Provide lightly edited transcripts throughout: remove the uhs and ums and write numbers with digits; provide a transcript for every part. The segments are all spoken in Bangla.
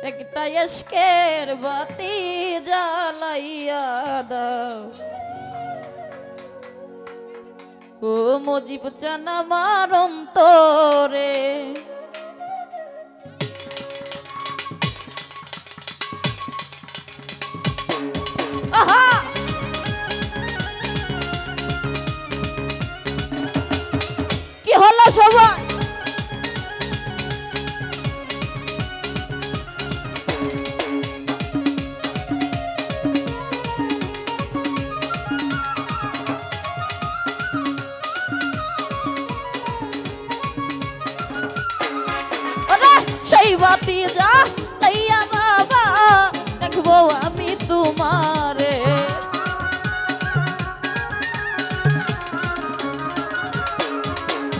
একটা ইশকের বাতি জ্বালাইয়া দাও ও মুজিব চান আমার অন্তরে। আহা কি হলো সবাই? সেই বাতি যা লাইয়া বাবা দেখবো আমি তোমারে।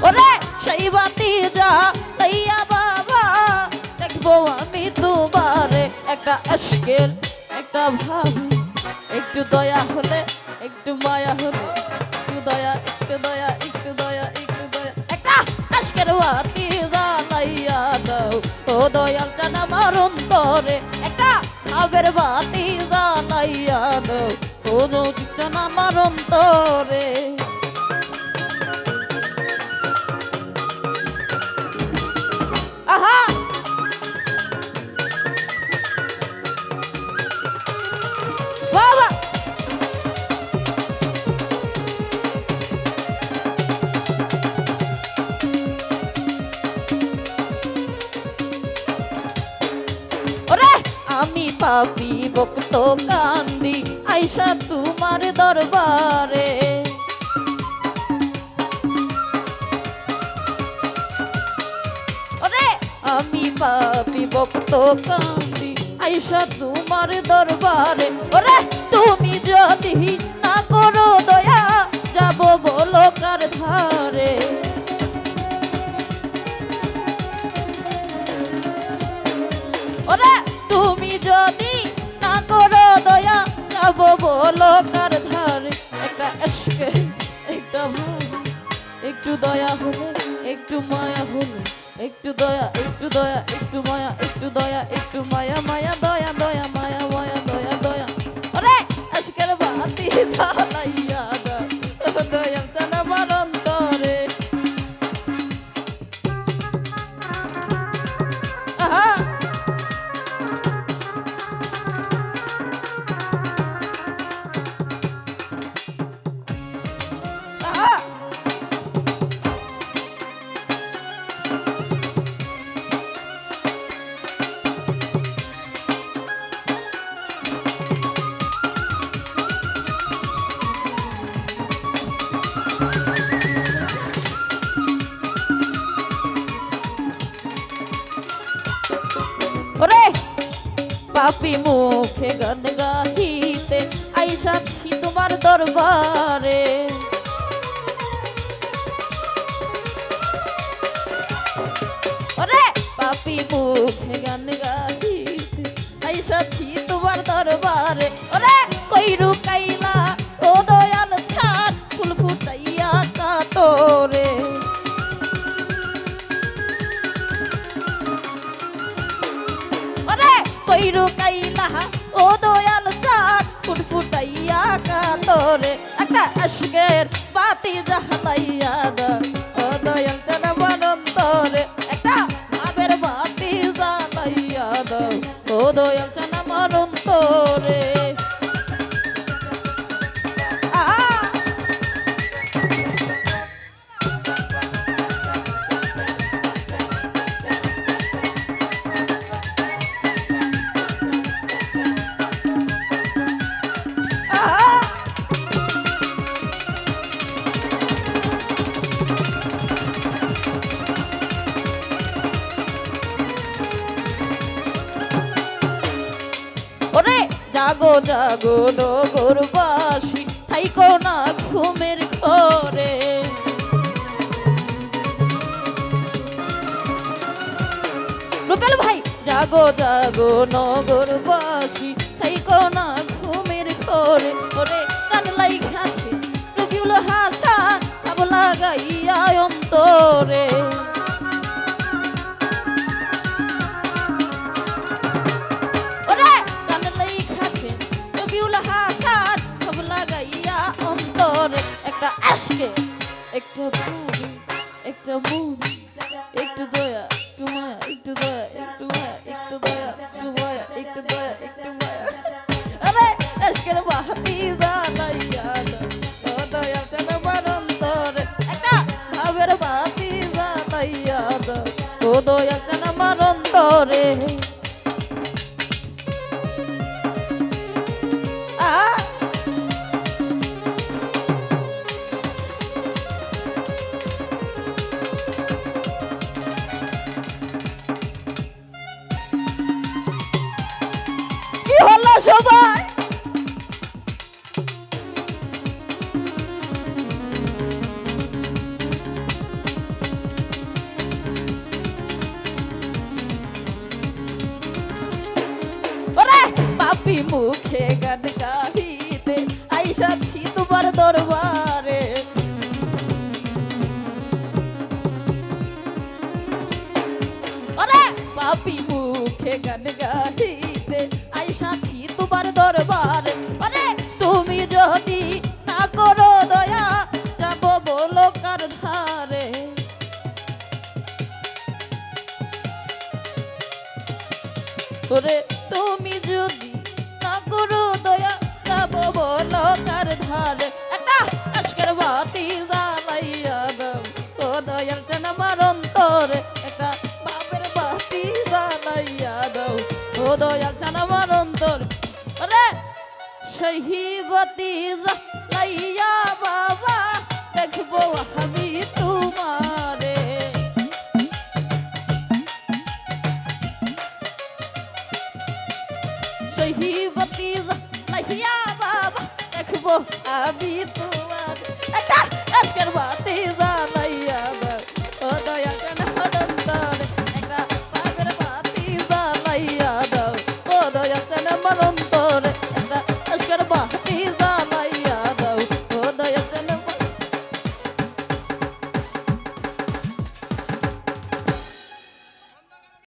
ওরে সেই বাতি যা লাইয়া বাবা দেখবো আমি তোমারে। একটা আশকের একটা ভাবি একটু দয়া হলে একটু মায়া হলে একটু দয়া একটু দয়া একটু দয়া একটু দয়া। একটা আশকের বাতি জ্বালাইয়া দাও ও দয়াল চান আমার অন্তরে। একটা আবের বাতি জ্বালাইয়া দাও ও মুজিব চান আমার অন্তরে। আহা বাবা আমি পাপি ভক্ত কান্দি আইসা তোমার দরবারে। ওরে আমি পাপি ভক্ত কান্দি আইসা তোমার দরবারে। ওরে তুমি যদি না করো দয়া যাব বলো কার ধারে। ওরে তুমি যদি না করো দয়া যাব বলো কার ধারে। একটা আশকে একটা ভাবি একটু দয়া হলে একটু মায়া হলে একটু দয়া একটু দয়া একটু মায়া একটু দয়া একটু মায়া মায়া দয়া দয়া মায়া মায়া দয়া দয়া। ওরে আশকের বাতি জ্বালাইয়া দাও ও দয়াল চান আমার অন্তরে। আহা ওরে পাপি মুখে গান গাহিতে আইসাছি তোমার দরবারে। ওরে পাপি মুখে গান গাহিতে আইসাছি তোমার দরবারে। ওরে কইরু কাইলা ও দয়াল ছাড় ফুল ফুটাইয়া কাতরে। কইরু কাইলা ও দয়াল চাঁদ ফুটফুটাইয়া কাতরে। একটা আশকের বাতি জ্বালাইয়া দাও ও দয়াল চান আমার অন্তরে। একটা আবের বাতি জ্বালাইয়া দাও ও দয়াল চান আমার অন্তরে। জাগো জাগো নগরবাসী থাইকো না ঘুমের ঘরে। রুবেল ভাই জাগো জাগো নগরবাসী থাইকো না ঘুমের ঘরে। ওরে কান লাইখাছে রবিউল হাসান কাব লাগাইয়া অন্তরে। রে কি হলো সবাই পাপি মুখে গান গাহিতে আইসাছি তোমার দরবারে পাপি মুখে গান গাহিতে আইসাছি তোমার দরবারে তুমি যদি না করো দয়া যাব বলো কার ধারে ওরে তুমি যদি না করো দয়া যাব বলো কার ধারে একটা আজকের বাতি জ্বালাইয়া দাও ও দয়াল টান আমার অন্তরে একটা বাপের বাতি জ্বালাইয়া দাও ও দয়াল টান আমার অন্তরে ওরে সেই বাতি জ্বালাইয়া বাবা দেখবো আমি তোমারে সহিবতী লাইয়া বাবা দেখবো আমি তোমার একটা আজকের বাতি জ্বালাইয়া